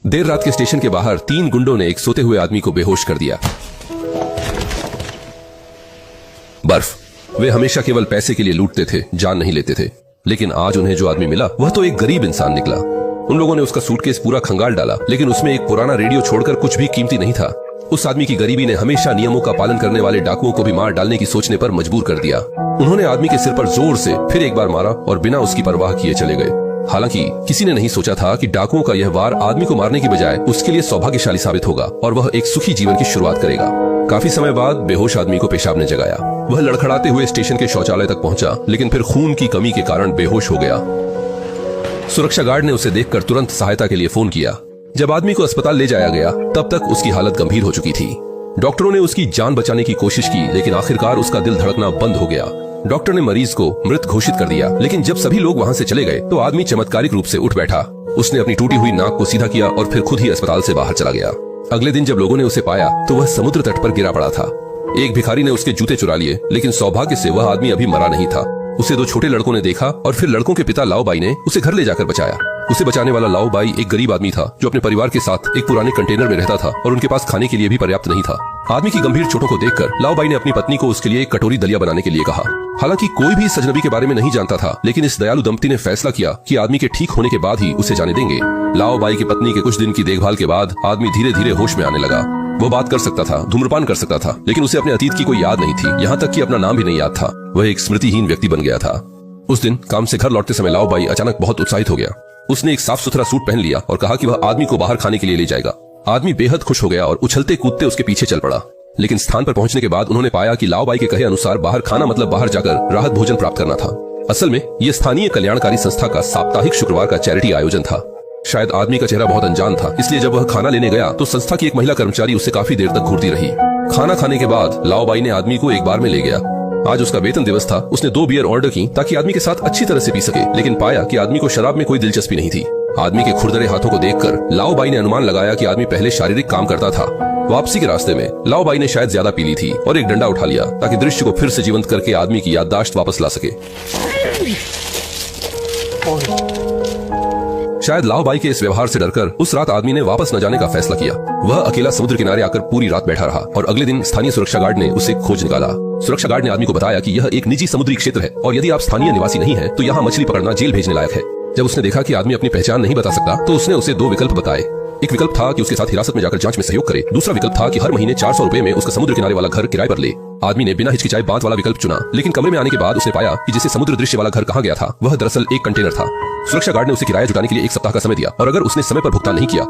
देर रात के स्टेशन के बाहर 3 गुंडों ने एक सोते हुए आदमी को बेहोश कर दिया। बर्फ। वे हमेशा केवल पैसे के लिए लूटते थे, जान नहीं लेते थे। लेकिन आज उन्हें जो आदमी मिला वह तो एक गरीब इंसान निकला। उन लोगों ने उसका सूटकेस पूरा खंगाल डाला, लेकिन उसमें एक पुराना रेडियो छोड़कर कुछ भी कीमती नहीं था। उस आदमी की गरीबी ने हमेशा नियमों का पालन करने वाले डाकुओं को भी मार डालने की सोचने पर मजबूर कर दिया। उन्होंने आदमी के सिर पर जोर से फिर एक बार मारा और बिना उसकी परवाह किए चले गए। हालांकि किसी ने नहीं सोचा था कि डाकुओं का यह वार आदमी को मारने की बजाय उसके लिए सौभाग्यशाली साबित होगा और वह एक सुखी जीवन की शुरुआत करेगा। काफी समय बाद बेहोश आदमी को पेशाब ने जगाया। वह लड़खड़ाते हुए स्टेशन के शौचालय तक पहुंचा, लेकिन फिर खून की कमी के कारण बेहोश हो गया। सुरक्षा गार्ड ने उसे देखकर तुरंत सहायता के लिए फोन किया। जब आदमी को अस्पताल ले जाया गया तब तक उसकी हालत गंभीर हो चुकी थी। डॉक्टरों ने उसकी जान बचाने की कोशिश की, लेकिन आखिरकार उसका दिल धड़कना बंद हो गया। डॉक्टर ने मरीज को मृत घोषित कर दिया, लेकिन जब सभी लोग वहां से चले गए तो आदमी चमत्कारिक रूप से उठ बैठा। उसने अपनी टूटी हुई नाक को सीधा किया और फिर खुद ही अस्पताल से बाहर चला गया। अगले दिन जब लोगों ने उसे पाया तो वह समुद्र तट पर गिरा पड़ा था। एक भिखारी ने उसके जूते चुरा लिए, लेकिन सौभाग्य से वह आदमी अभी मरा नहीं था। उसे 2 छोटे लड़कों ने देखा और फिर लड़कों के पिता लाओ बाई ने उसे घर ले जाकर बचाया। उसे बचाने वाला लाओ बाई एक गरीब आदमी था जो अपने परिवार के साथ एक पुराने कंटेनर में रहता था और उनके पास खाने के लिए भी पर्याप्त नहीं था। आदमी की गंभीर चोटों को देखकर लाओ बाई ने अपनी पत्नी को उसके लिए एक कटोरी दलिया बनाने के लिए कहा। हालांकि कोई भी इस अजनबी के बारे में नहीं जानता था, लेकिन इस दयालु दंपति ने फैसला किया कि आदमी के ठीक होने के बाद ही उसे जाने देंगे। लाओ बाई की पत्नी के कुछ दिन की देखभाल के बाद आदमी धीरे धीरे होश में आने लगा। वो बात कर सकता था, धूम्रपान कर सकता था, लेकिन उसे अपने अतीत की कोई याद नहीं थी। यहाँ तक कि अपना नाम भी नहीं याद था। वह एक स्मृतिहीन व्यक्ति बन गया था। उस दिन काम से घर लौटते समय लाओ बाई अचानक बहुत उत्साहित हो गया। उसने एक साफ सुथरा सूट पहन लिया और कहा कि वह आदमी को बाहर खाने के लिए ले जाएगा। आदमी बेहद खुश हो गया और उछलते कूदते उसके पीछे चल पड़ा। लेकिन स्थान पर पहुंचने के बाद उन्होंने पाया कि लाओ बाई के कहे अनुसार बाहर खाना मतलब बाहर जाकर राहत भोजन प्राप्त करना था। असल में यह स्थानीय कल्याणकारी संस्था का साप्ताहिक शुक्रवार का चैरिटी आयोजन था। शायद आदमी का चेहरा बहुत अनजान था, इसलिए जब वह खाना लेने गया तो संस्था की एक महिला कर्मचारी उससे काफी देर तक घूरती रही। खाना खाने के बाद लाओ बाई ने आदमी को एक बार में ले गया। आज उसका वेतन दिवस था। उसने 2 बियर ऑर्डर की ताकि आदमी के साथ अच्छी तरह से पी सके, लेकिन पाया कि आदमी को शराब में कोई दिलचस्पी नहीं थी। आदमी के खुरदरे हाथों को देखकर लाओ बाई ने अनुमान लगाया कि आदमी पहले शारीरिक काम करता था। वापसी के रास्ते में लाओ बाई ने शायद ज्यादा पी ली थी और एक डंडा उठा लिया ताकि दृश्य को फिर से जीवंत करके आदमी की याददाश्त वापस ला सके। शायद लाओ बाई के इस व्यवहार से डरकर उस रात आदमी ने वापस न जाने का फैसला किया। वह अकेला समुद्र किनारे आकर पूरी रात बैठा रहा और अगले दिन स्थानीय सुरक्षा गार्ड ने उसे खोज निकाला। सुरक्षा गार्ड ने आदमी को बताया कि यह एक निजी समुद्री क्षेत्र है और यदि आप स्थानीय निवासी नहीं हैं तो यहाँ मछली पकड़ना जेल भेजने लायक है। जब उसने देखा कि आदमी अपनी पहचान नहीं बता सकता तो उसने उसे 2 विकल्प बताए। एक विकल्प था कि उसके साथ हिरासत में जाकर जांच में सहयोग करे। दूसरा विकल्प था कि हर महीने 400 रुपए में उसका समुद्र किनारे वाला घर किराए पर ले। आदमी ने बिना हिचकिचाए बात वाला विकल्प चुना, लेकिन कमरे में आने के बाद उसने पाया कि जिसे समुद्र दृश्य वाला घर कहा गया था वह दरअसल एक कंटेनर था। सुरक्षा गार्ड ने उसे किराया जुटाने के लिए 1 सप्ताह का समय दिया और अगर उसने समय पर भुगतान नहीं किया